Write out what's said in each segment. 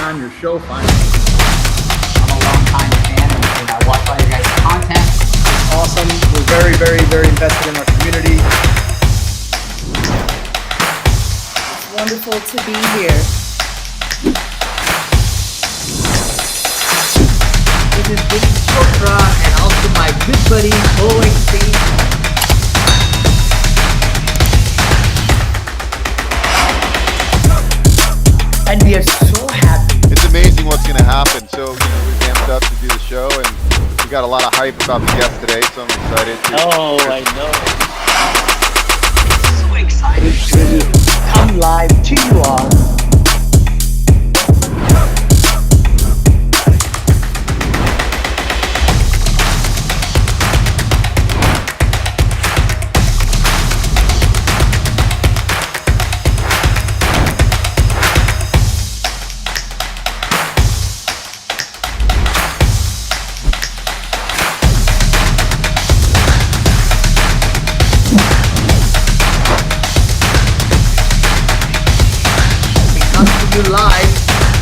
on your show finally. I'm a long time fan and I watch all your guys' content. It's awesome. We're very, very, very invested in our community. It's wonderful to be here. This is Vinney Chopra and also my good buddy Beau. And we are so happy. It's amazing what's going to happen. So, we ramped up to do the show, and we got a lot of hype about the guest today, so I'm excited. I know. So excited to come live to you all. Live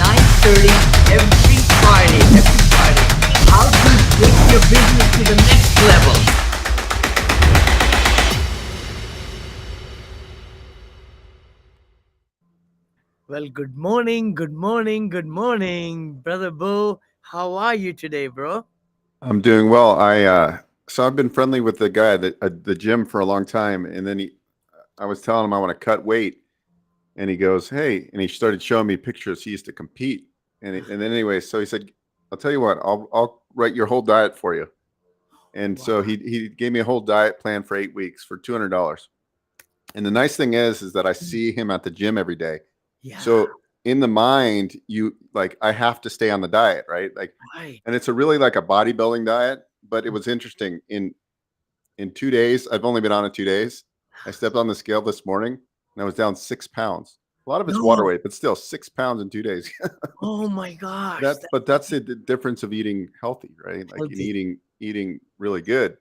9:30 every Friday. How to take your business to the next level. Well, good morning, brother Beau. How are you today, bro? I'm doing well. So I've been friendly with the guy at the gym for a long time, and then I was telling him I want to cut weight, and he goes, "Hey," and he started showing me pictures. He used to compete, and then anyway, so he said, "I'll tell you what, I'll write your whole diet for you." And so he gave me a whole diet plan for 8 weeks for $200. And the nice thing is that I see him at the gym every day. Yeah. So in the mind, I have to stay on the diet, right? Right. And it's a really like a bodybuilding diet, but it was interesting. In 2 days, I've only been on it 2 days. I stepped on the scale this morning and I was down 6 pounds. A lot of it's water weight, but still 6 pounds in 2 days. Oh my gosh. That's the difference of eating healthy, right? Like eating really good.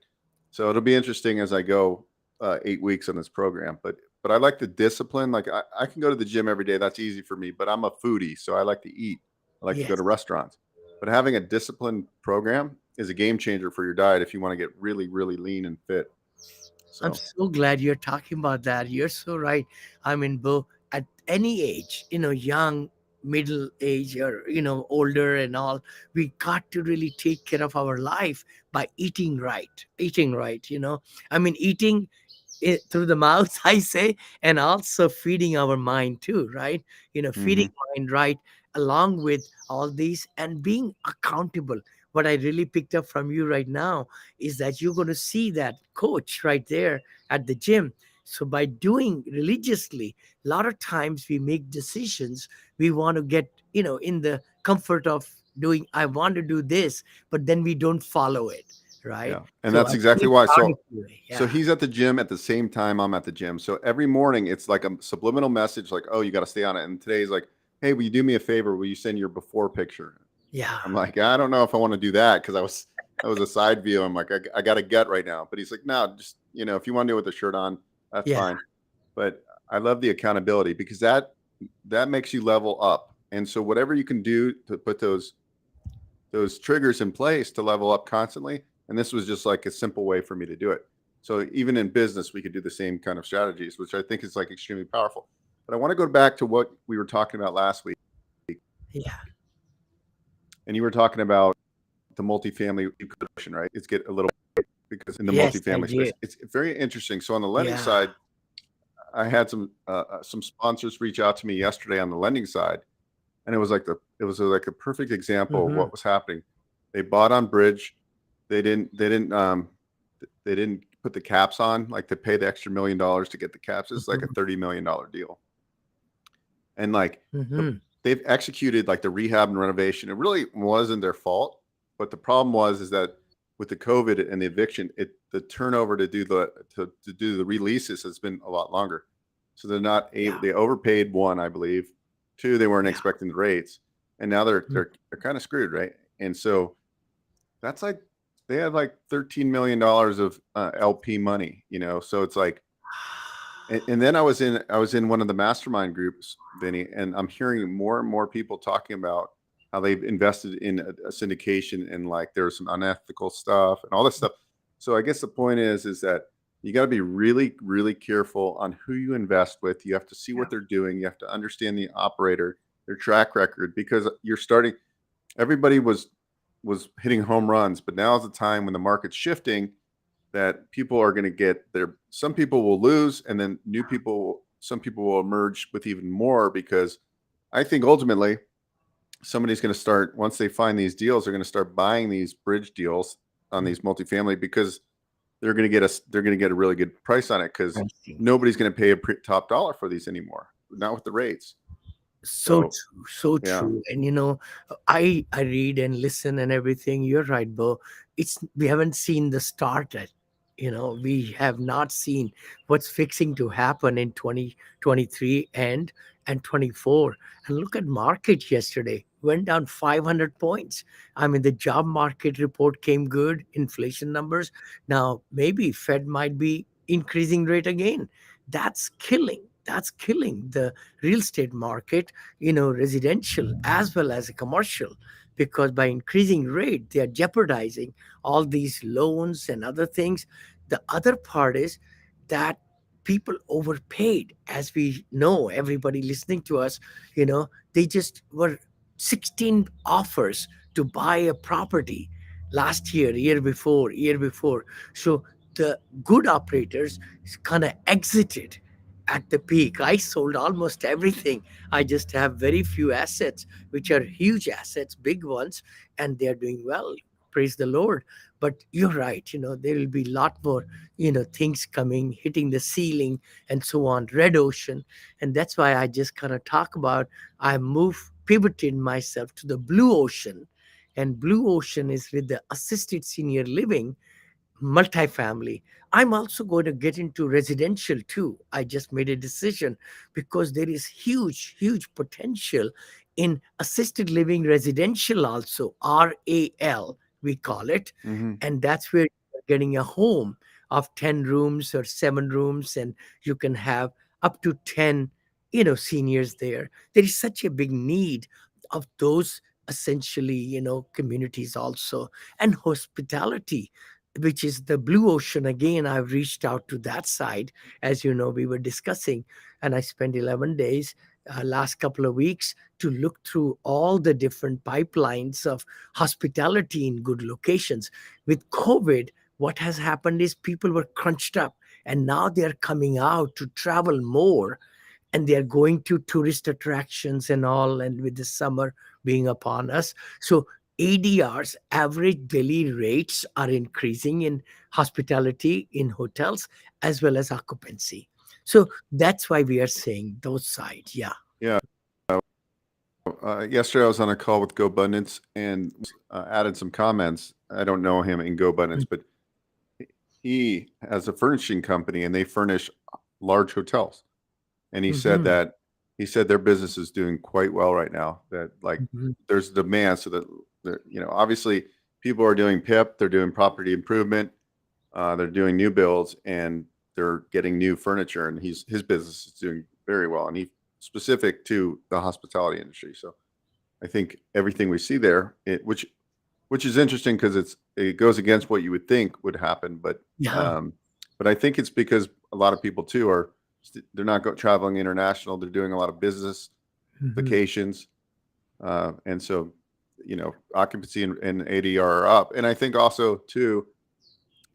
So it'll be interesting as I go 8 weeks on this program. But I like the discipline. Like I can go to the gym every day. That's easy for me. But I'm a foodie, so I like to eat. I like to go to restaurants. But having a disciplined program is a game changer for your diet if you want to get really, really lean and fit. So. I'm so glad you're talking about that. You're so right. I mean, Beau, at any age, young, middle age, or, older and all, we got to really take care of our life by eating right. I mean, eating it through the mouth, I say, and also feeding our mind too, right? Feeding mind right along with all these and being accountable. What I really picked up from you right now is that you're going to see that coach right there at the gym. So by doing religiously, a lot of times we make decisions. We want to get, in the comfort of doing, I want to do this, but then we don't follow it. Right. Yeah. And that's exactly why. So Yeah. he's at the gym at the same time I'm at the gym. So every morning it's like a subliminal message like, oh, you got to stay on it. And today's like, hey, will you do me a favor? Will you send your before picture? Yeah. I'm like, I don't know if I want to do that because that was a side view. I'm like, I got a gut right now. But he's like, no, just, if you want to do it with a shirt on, that's fine. But I love the accountability because that makes you level up. And so whatever you can do to put those triggers in place to level up constantly. And this was just like a simple way for me to do it. So even in business, we could do the same kind of strategies, which I think is like extremely powerful. But I want to go back to what we were talking about last week. Yeah. And you were talking about the multifamily question, right? It's get a little because in the multifamily space, it's very interesting. So on the lending side, I had some sponsors reach out to me yesterday on the lending side, and it was like a perfect example of what was happening. They bought on bridge. They didn't put the caps on, like to pay the extra $1 million to get the caps. It's like a $30 million deal. And like they've executed like the rehab and renovation. It really wasn't their fault. But the problem is that with the COVID and the eviction, the turnover to do the releases has been a lot longer. So they're not able, they overpaid, one, I believe. Two, they weren't expecting the rates. And now they're kind of screwed, right? And so that's like they had like $13 million of LP money, so it's like, and then I was in one of the mastermind groups, Vinney, and I'm hearing more and more people talking about how they've invested in a syndication, and like there's some unethical stuff and all this stuff. So I guess the point is that you got to be really, really careful on who you invest with. You have to see what they're doing. You have to understand the operator, their track record, because you're starting. Everybody was hitting home runs, but now is the time when the market's shifting that people are going to get there. Some people will lose, and then some people will emerge with even more, because I think ultimately somebody's going to start, once they find these deals, they're going to start buying these bridge deals on these multifamily, because they're going to get a really good price on it, because nobody's going to pay a top dollar for these anymore, not with the rates. So true, so true. And I read and listen and everything. You're right, Beau. We haven't seen the start yet. We have not seen what's fixing to happen in 2023 and 24. And look at market yesterday. Went down 500 points. I mean, the job market report came good, inflation numbers. Now, maybe Fed might be increasing rate again. That's killing. That's killing the real estate market, residential as well as a commercial, because by increasing rate, they are jeopardizing all these loans and other things. The other part is that people overpaid, as we know, everybody listening to us, they just were 16 offers to buy a property last year, year before. So the good operators kind of exited at the peak. I sold almost everything. I just have very few assets, which are huge assets, big ones, and they're doing well. Praise the Lord. But you're right, there will be a lot more, things coming, hitting the ceiling and so on, red ocean. And that's why I just kind of talk about, pivoted myself to the blue ocean. And blue ocean is with the assisted senior living, multifamily. I'm also going to get into residential too. I just made a decision, because there is huge potential in assisted living residential also, RAL, we call it. And that's where you're getting a home of 10 rooms or 7 rooms, and you can have up to 10, seniors there. There is such a big need of those, essentially, communities also. And hospitality, which is the blue ocean. Again, I've reached out to that side, as we were discussing, and I spent 11 days last couple of weeks to look through all the different pipelines of hospitality in good locations. With COVID, what has happened is people were crunched up, and now they are coming out to travel more, and they are going to tourist attractions and all, and with the summer being upon us. So ADRs, average daily rates, are increasing in hospitality, in hotels, as well as occupancy. So that's why we are saying those sides. Yeah. Yeah. Yesterday I was on a call with GoBundance and added some comments. I don't know him in GoBundance, but he has a furnishing company, and they furnish large hotels. And he said their business is doing quite well right now. That there's demand, so that obviously people are doing PIP, they're doing property improvement, they're doing new builds, and they're getting new furniture. And his business is doing very well, and he specific to the hospitality industry. So I think everything we see there, which is interesting, because it goes against what you would think would happen, but I think it's because a lot of people too they're not traveling international. They're doing a lot of business vacations. And so, occupancy and ADR are up. And I think also too,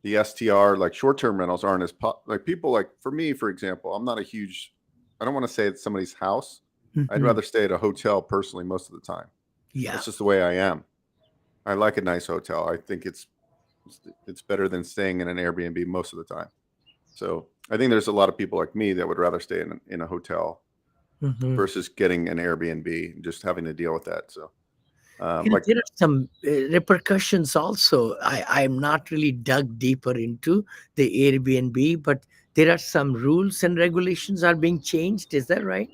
the STR, like short-term rentals, aren't as like people, like for me, for example, I don't want to say it's somebody's house. I'd rather stay at a hotel personally most of the time. Yeah. That's just the way I am. I like a nice hotel. I think it's better than staying in an Airbnb most of the time. So I think there's a lot of people like me that would rather stay in a hotel versus getting an Airbnb and just having to deal with that. So there are some repercussions also. I'm not really dug deeper into the Airbnb, but there are some rules and regulations are being changed. Is that right?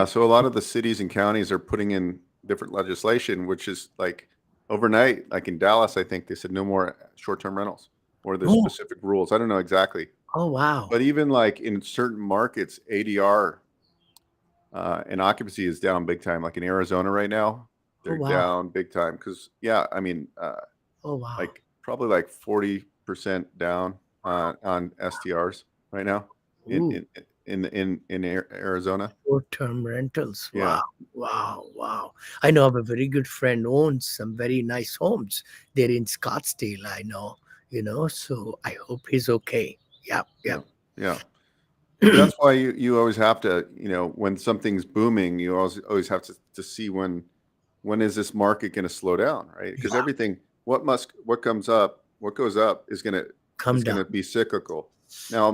So a lot of the cities and counties are putting in different legislation, which is like overnight, like in Dallas, I think they said no more short-term rentals, or there's specific rules. I don't know exactly. Oh, wow. But even like in certain markets, ADR and occupancy is down big time. Like in Arizona right now, Oh They're wow. down big time because yeah, I mean, Oh wow. like probably like 40% down on STRs right now in Ooh. in Arizona. Short-term rentals. Yeah, Wow, wow, wow. I know of a very good friend owns some very nice homes. They're in Scottsdale, I know, so I hope he's okay. Yep, yeah, yep. yeah. But that's why you always have to, when something's booming, you always have to see when is this market going to slow down, right? Because Yeah, everything, what goes up come is down. gonna be cyclical. Now it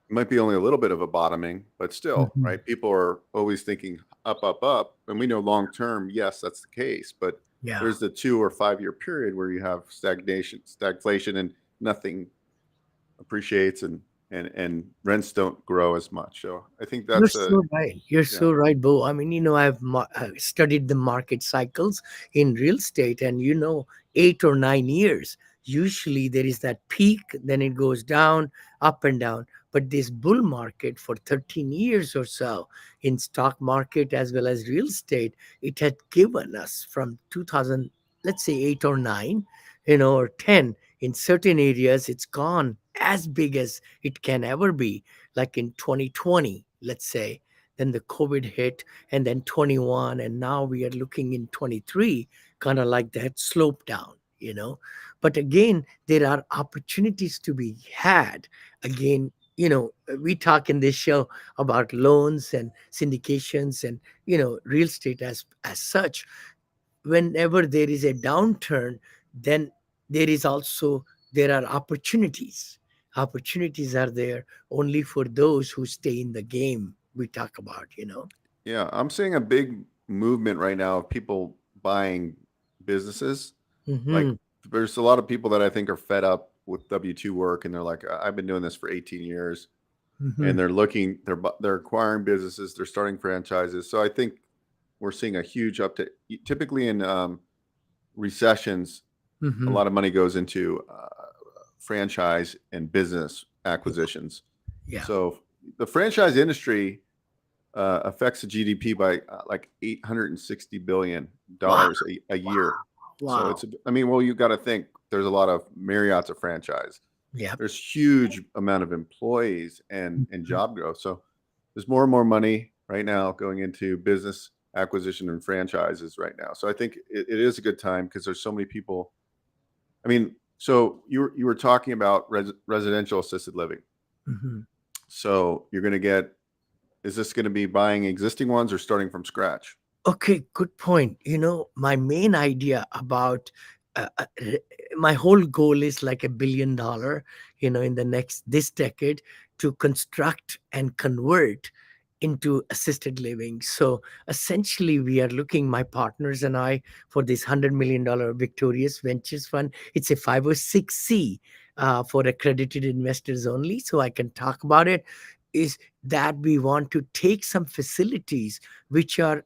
might be only a little bit of a bottoming, but still, Mhm. right? People are always thinking up, up, up, and we know long term, yes, that's the case. But Yeah. there's the 2 or 5 year period where you have stagflation, and nothing appreciates, and rents don't grow as much. So I think You're that's a so right. You're yeah. so right, Beau. I mean, I've studied the market cycles in real estate, and 8 or 9 years. Usually, there is that peak, then it goes down, up and down. But this bull market for 13 years or so in stock market as well as real estate, it had given us from 2000, let's say 8 or 9, or 10. In certain areas, it's gone as big as it can ever be, like in 2020, let's say. Then the COVID hit, and then 21, and now we are looking in 23, kind of like that slope down. But again, there are opportunities to be had. Again, we talk in this show about loans and syndications and real estate as such. Whenever there is a downturn, then there are opportunities are there only for those who stay in the game we talk about. Yeah, I'm seeing a big movement right now of people buying businesses. Like, Hmm. there's a lot of people that I think are fed up with W-2 work, and they're like, I've been doing this for 18 years," Hmm. and they're acquiring businesses, they're starting franchises. So I think we're seeing a huge uptick. Typically in recessions, a Hmm. lot of money goes into franchise and business Yeah, acquisitions. yeah. So the franchise industry affects the GDP by like Wow, $860 billion a year. So wow. I mean, well, you got to think there's a lot of Marriott's a franchise. Yeah. There's huge amount of employees and job growth. So there's more and more money right now going into business acquisition and franchises right now. So I think it is a good time because there's so many people. I mean, so you were talking about residential assisted living. Hmm. So you're going to get, is this going to be buying existing ones or starting from scratch? Okay, good point. My main idea about my whole goal is like $1 billion, in this decade to construct and convert into assisted living. So essentially, we are looking, my partners and I, for this $100 million Victorious Ventures Fund. It's a 506C for accredited investors only. So I can talk about it. Is that we want to take some facilities which are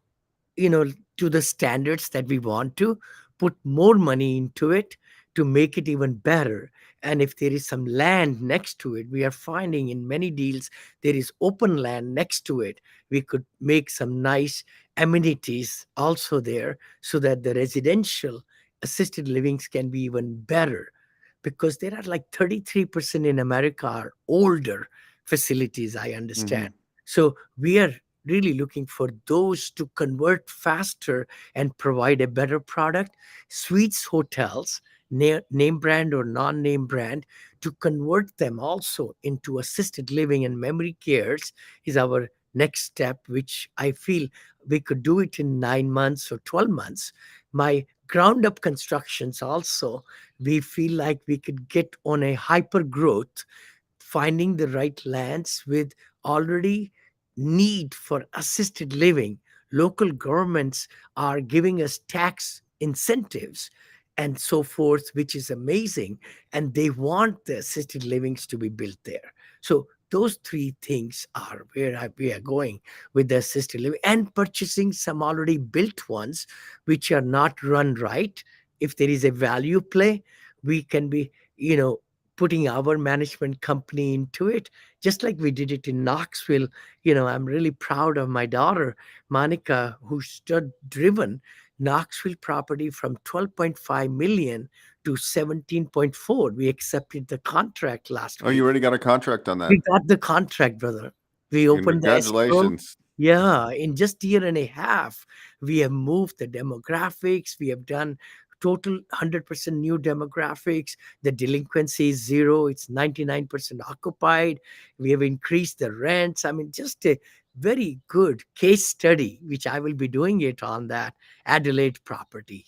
you know to the standards that we want to put more money into it to make it even better. And if there is some land next to it, we are finding in many deals there is open land next to it. We could make some nice amenities also there so that the residential assisted livings can be even better, because there are like 33% in America are older facilities, I understand. Hmm. So we are really looking for those to convert faster and provide a better product. Suites hotels, name brand or non-name brand, to convert them also into assisted living and memory cares is our next step, which I feel we could do it in 9 months or 12 months. My ground up constructions also, we feel like we could get on a hyper growth, finding the right lands with already need for assisted living. Local governments are giving us tax incentives and so forth, which is amazing. And they want the assisted livings to be built there. So those three things are where we are going with the assisted living, and purchasing some already built ones which are not run right. If there is a value play, we can be, you know, putting our management company into it, just like we did it in Knoxville. I'm really proud of my daughter, Monica, who stood driven Knoxville property from 12.5 million to 17.4. We accepted the contract last Oh, you week. already got a contract on We that. got the contract, brother. We opened the escrow. Congratulations. Yeah, in just a year and a half, we have moved the demographics. We have done total 100% new demographics. The delinquency is zero. It's 99% occupied. We have increased the rents. I mean, just a very good case study, which I will be doing it on that Adelaide property.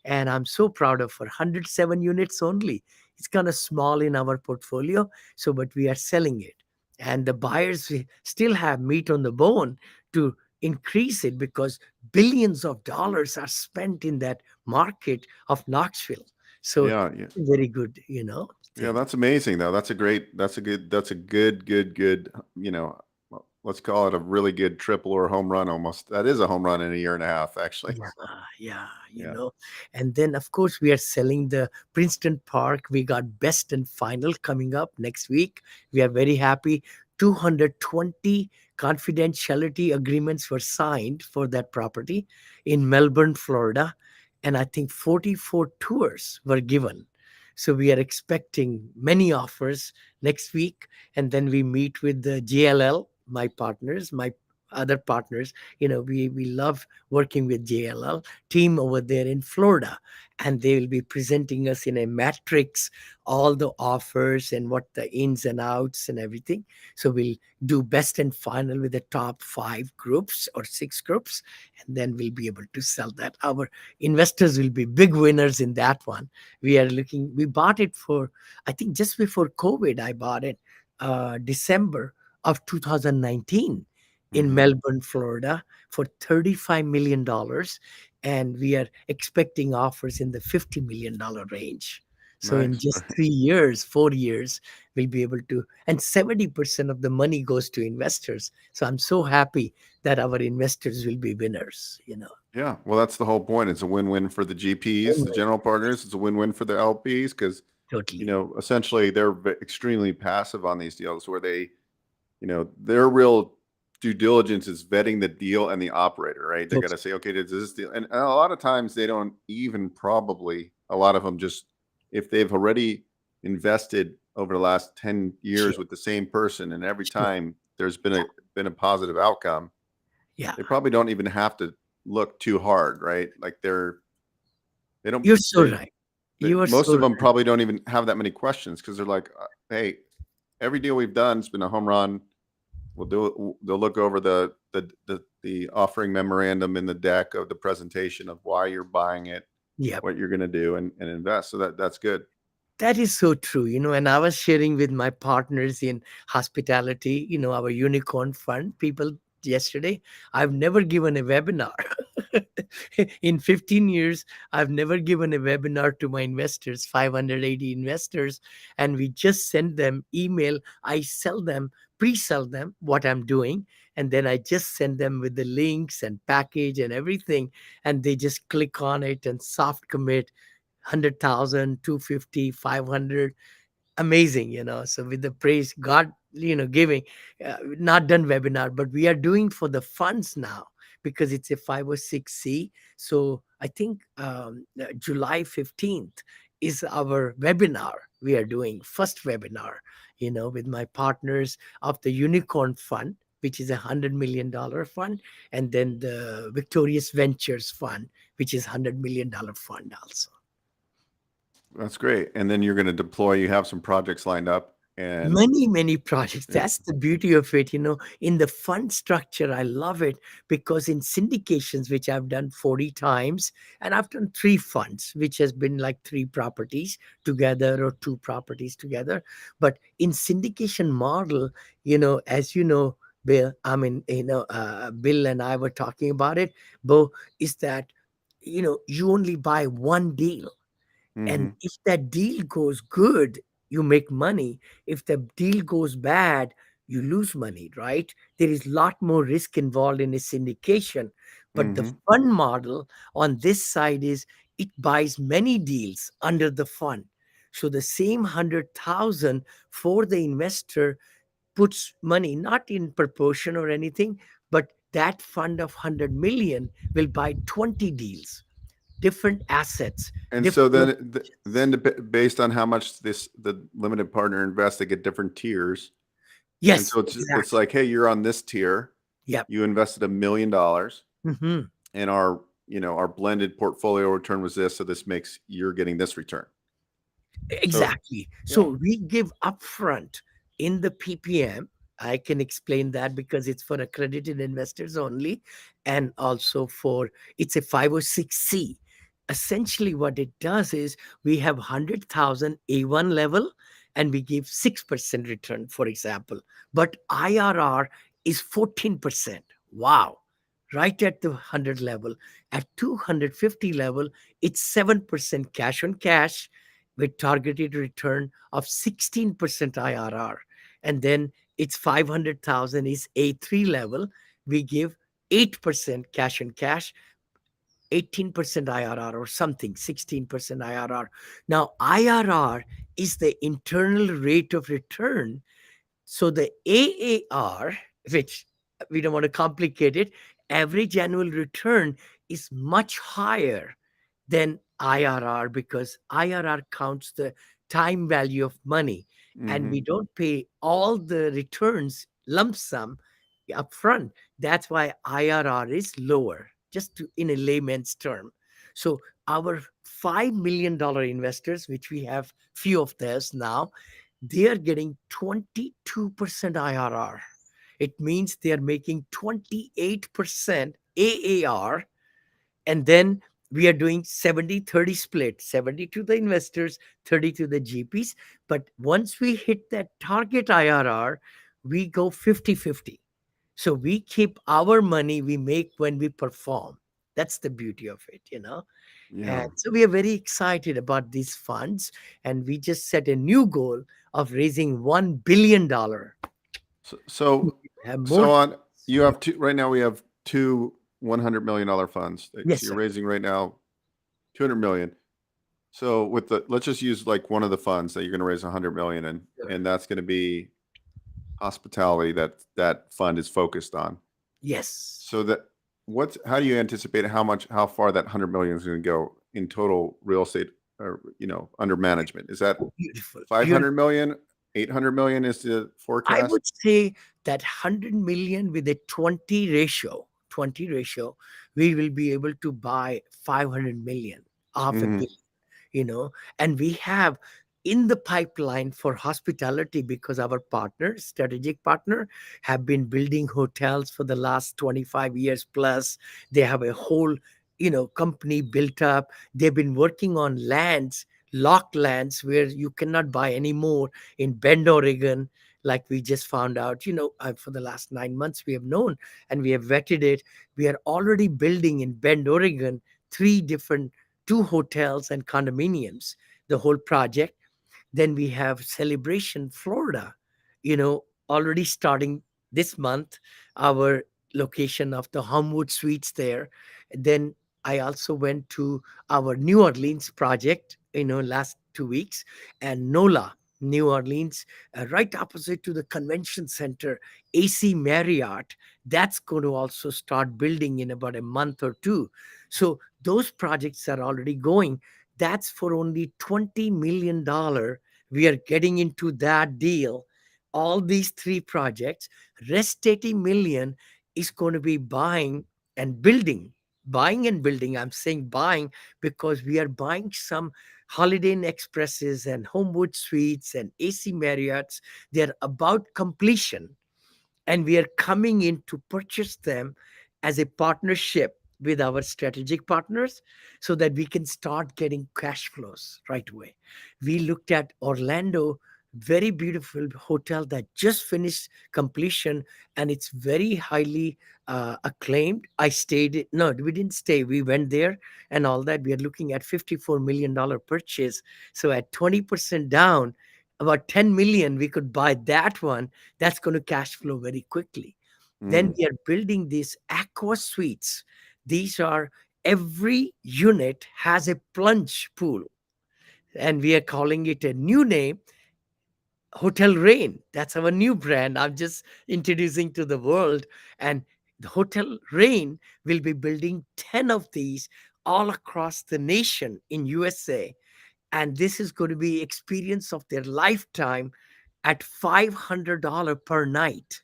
And I'm so proud of her. 107 units only. It's kind of small in our portfolio, so but we are selling it, and the buyers still have meat on the bone to increase it because billions of dollars are spent in that market of Knoxville. So Yeah, yeah. very good, Yeah, thing. that's amazing though. That's a good, let's call it a really good triple or home run almost. That is a home run in a year and a half, actually. Yeah, yeah, Yeah. and then of course we are selling the Princeton Park. We got best and final coming up next week. We are very happy. 220 confidentiality agreements were signed for that property in Melbourne, Florida, and I think 44 tours were given. So we are expecting many offers next week, and then we meet with the JLL, my partners, my other partners. We love working with JLL team over there in Florida, and they will be presenting us in a matrix all the offers and what the ins and outs and everything. So we'll do best and final with the top 5 groups or 6 groups, and then we'll be able to sell that. Our investors will be big winners in that one. We bought it for, I think just before COVID. I bought it December of 2019 in Hmm. Melbourne, Florida, for $35 million, and we are expecting offers in the $50 million range. So in Nice. just 3 years, 4 years, we'll be able to, and 70% of the money goes to investors. So I'm so happy that our investors will be winners. Yeah. Well, that's the whole point. It's a win-win for the GPs, the general partners. It's a win-win for the LPs because, Totally. essentially they're extremely passive on these deals where their real due diligence is vetting the deal and the operator, right? They got to Totally. say, okay, does this deal? And a lot of times they don't even probably, a lot of them just, if they've already invested over the last 10 years Sure. with the same person and every Sure. time there's been a positive outcome, Yeah. they probably don't even have to look too hard, right? Like they don't, You're so right. You are most so of them right. probably don't even have that many questions because they're like, hey, every deal we've done has been a home run. We'll do it. They'll look over the offering memorandum in the deck of the presentation of why you're buying it, Yeah. what you're going to do, and invest. So that's good. That is so true. And I was sharing with my partners in hospitality, our unicorn fund people yesterday. I've never given a webinar. In 15 years, I've never given a webinar to my investors, 580 investors, and we just send them email. I sell them, pre-sell them what I'm doing, and then I just send them with the links and package and everything, and they just click on it and soft commit 100,000, 250, 500. Amazing. So with the praise God, giving, not done webinar, but we are doing for the funds now because it's a 506c. So I think July 15th is our webinar. We are doing first webinar, with my partners of the Unicorn Fund, which is $100 million fund, and then the Victorious Ventures Fund, which is $100 million fund also. That's great. And then you're going to deploy. You have some projects lined up, and Many projects. yeah. That's the beauty of it. In the fund structure, I love it because in syndications, which I've done 40 times, and I've done 3 funds, which has been like 3 properties together or 2 properties together. But in syndication model, as you know, Bill, I mean, Bill and I were talking about it, Bo, is that, you only buy one deal, and Hmm. if that deal goes good, you make money. If the deal goes bad, you lose money, right? There is a lot more risk involved in a syndication. But the Hmm. fund model on this side is it buys many deals under the fund. So the same 100,000 for the investor puts money not in proportion or anything, but that fund of 100 million will buy 20 deals, different assets, And so different then, locations. based on how much the limited partner invests, they get different tiers. And Yes, so it's exactly. like, hey, you're on this tier. Yep. You invested $1 million, Hmm. and our blended portfolio return was this, so this makes you're getting this return. So Exactly. yeah, So we give upfront in the PPM. I can explain that because it's for accredited investors only, and also for it's a 506C. Essentially, what it does is we have 100,000 A1 level and we give 6% return, for example. But IRR is 14%. Wow. Right at the 100 level. At 250 level, it's 7% cash on cash with targeted return of 16% IRR. And then it's 500,000 is A3 level. We give 8% cash on cash, 18% IRR or something, 16% IRR. Now, IRR is the internal rate of return. So the AAR, which we don't want to complicate it, average annual return is much higher than IRR because IRR counts the time value of money, and hmm we don't pay all the returns lump sum upfront. That's why IRR is lower, just in a layman's term. So our $5 million investors, which we have few of those now, they are getting 22% IRR. It means they are making 28% AAR, and then we are doing 70-30 split, 70 to the investors, 30 to the GPs. But once we hit that target IRR, we go 50-50. So we keep our money we make when we perform. That's the beauty of it. yeah. And so we are very excited about these funds. And we just set a new goal of raising $1 billion. So so Have more so on. funds. You Yeah. have two right now. We have two $100 million funds. So Yes, you're sir. raising right now 200 million. So let's just use like one of the funds that you're going to raise 100 million in, Sure. and that's going to be hospitality that fund is focused on. Yes. So how do you anticipate how far that 100 million is going to go in total real estate, or under management? Is that Beautiful. 500 Beautiful. million, 800 million is the I forecast? would say that 100 million with a 20 ratio, we will be able to buy 500 million, half a Hmm. billion, and we have in the pipeline for hospitality because our partner, strategic partner, have been building hotels for the last 25 years plus. They have a whole, company built up. They've been working on lands, locked lands where you cannot buy anymore in Bend, Oregon, like we just found out, for the last 9 months we have known and we have vetted it. We are already building in Bend, Oregon, two hotels and condominiums, the whole project. Then we have Celebration, Florida, already starting this month, our location of the Homewood Suites there. Then I also went to our New Orleans project, last 2 weeks, and NOLA, New Orleans, right opposite to the convention center, AC Marriott. That's going to also start building in about a month or two. So those projects are already going. That's for only $20 million. We are getting into that deal. All these three projects, rest 80 million is going to be and building buying and building. I'm saying buying because we are buying some Holiday Inn Expresses and Homewood Suites and AC Marriotts. They're about completion, and we are coming in to purchase them as a partnership with our strategic partners so that we can start getting cash flows right away. We looked at Orlando, very beautiful hotel that just finished completion, and it's very highly acclaimed. I stayed, no, we didn't stay, we went there and all that. We are looking at $54 million purchase. So at 20% down, about 10 million, we could buy that one. That's going to cash flow very quickly. Then Mm. we are building these aqua suites. These are every unit has a plunge pool, and we are calling it a new name, Hotel Rain. That's our new brand. I'm just introducing to the world. And The Hotel Rain will be building 10 of these all across the nation in USA. And this is going to be experience of their lifetime at $500 per night.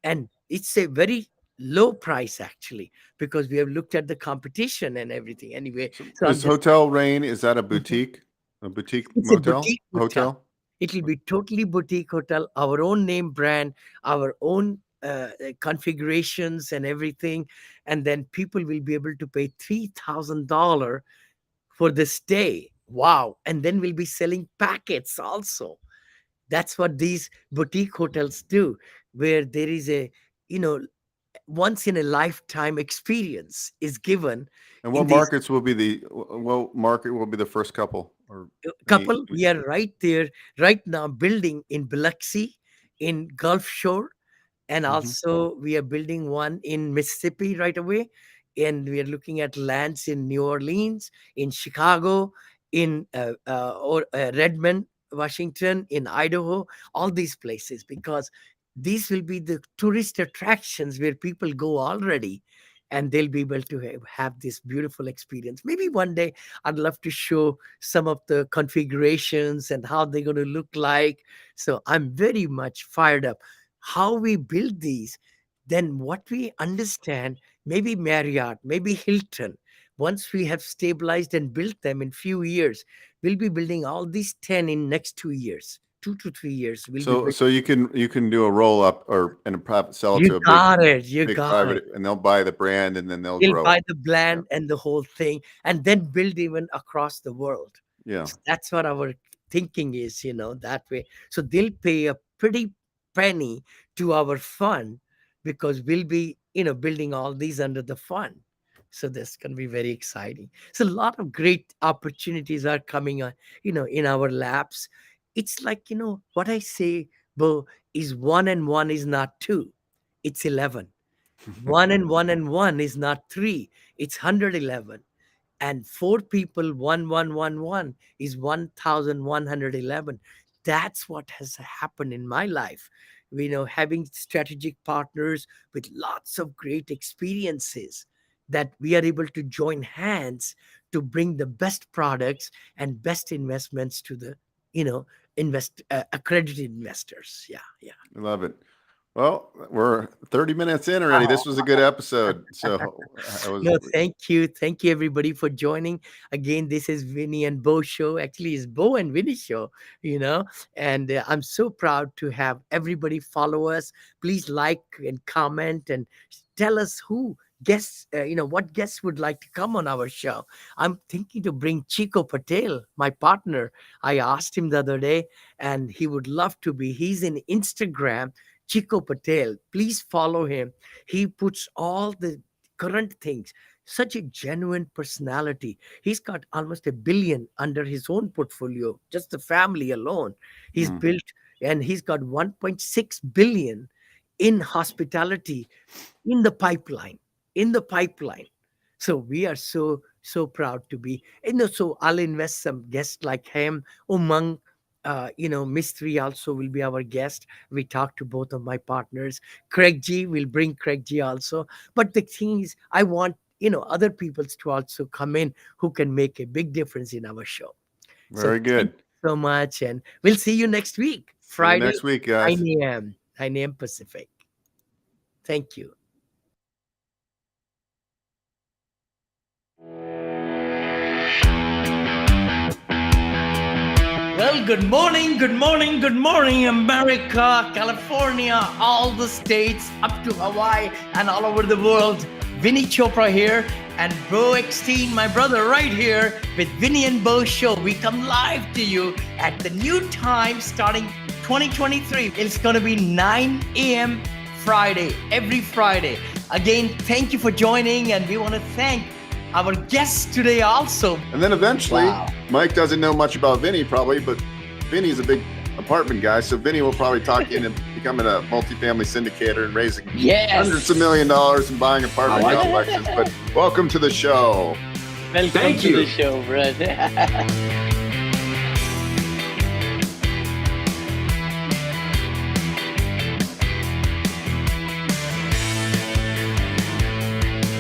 And it's a very low price actually, because we have looked at the competition and everything. Anyway, so I'm Is just Hotel Rain, is that a Mhm. boutique? A boutique It's a motel? boutique hotel. Hotel? It'll be totally boutique hotel, our own name brand, our own configurations and everything. And then people will be able to pay $3,000 for the stay. Wow. And then we'll be selling packets also. That's what these boutique hotels do, where there is a, you know, once in a lifetime experience is given And in what these markets will be what market will be the first couple or any? couple. We are right there right now building in Biloxi, in Gulf Shore, and Mhm. also we are building one in Mississippi right away, and we are looking at lands in New Orleans, in Chicago, in Redmond, Washington, in Idaho, all these places, because these will be the tourist attractions where people go already, and they'll be able to have this beautiful experience. Maybe one day I'd love to show some of the configurations and how they're going to look like. So I'm very much fired up how we build these, then what we understand, maybe Marriott, maybe Hilton, once we have stabilized and built them in few years, we'll be building all these 10 in next 2 years, 2 to 3 years. We'll be So you can do a roll up or and a private sell you to a got it. You big got it. private, and they'll buy the brand and then they'll They'll grow buy it. the Yeah. brand and the whole thing, and then build even across the world. Yeah. So that's what our thinking is, that way. So they'll pay a pretty penny to our fund, because we'll be, building all these under the fund. So that's going to be very exciting. So a lot of great opportunities are coming on, in our laps. It's like, what I say, Bo, is one and one is not two, it's 11. One and one is not three, it's 111. And four people, 1111 is 1111. That's what has happened in my life. Having strategic partners with lots of great experiences, that we are able to join hands to bring the best products and best investments to the accredited investors. Yeah. I love it. Well, we're 30 minutes in already. This was a good episode. So I was No, thank you. Thank you, everybody, for joining. Again, this is Vinny and Beau show. Actually, it's Beau and Vinny show, and I'm so proud to have everybody follow us. Please like and comment and tell us who guests, what guests would like to come on our show. I'm thinking to bring Chico Patel, my partner. I asked him the other day, and he would love to be. He's in Instagram, Chico Patel. Please follow him. He puts all the current things. Such a genuine personality. He's got almost $1 billion under his own portfolio, just the family alone. He's Mm. built, and he's got 1.6 billion in hospitality in the pipeline. In the pipeline. So we are so proud to be. So I'll invest some guests like him. Umang, Mystery also will be our guest. We talked to both of my partners. Craig G will bring Craig G also. But the thing is, I want other people to also come in who can make a big difference in our show. So Very thank good. you so much, and we'll see you next week, See you Friday, next week, guys. 9 a.m. Pacific. Thank you. Well, good morning, America, California, all the states, up to Hawaii and all over the world. Vinny Chopra here, and Beau Eckstein, my brother, right here with Vinny and Beau Show. We come live to you at the new time starting 2023. It's going to be 9 a.m. Friday, every Friday. Again, thank you for joining, and we want to thank our guests today also. And then eventually, Wow. Mike doesn't know much about Vinny probably, but Vinny's a big apartment guy. So Vinny will probably talk you into becoming a multifamily syndicator and raising hundreds of $1 million and buying apartment complexes. But welcome to the show. Welcome Thank to you. the show, Brad.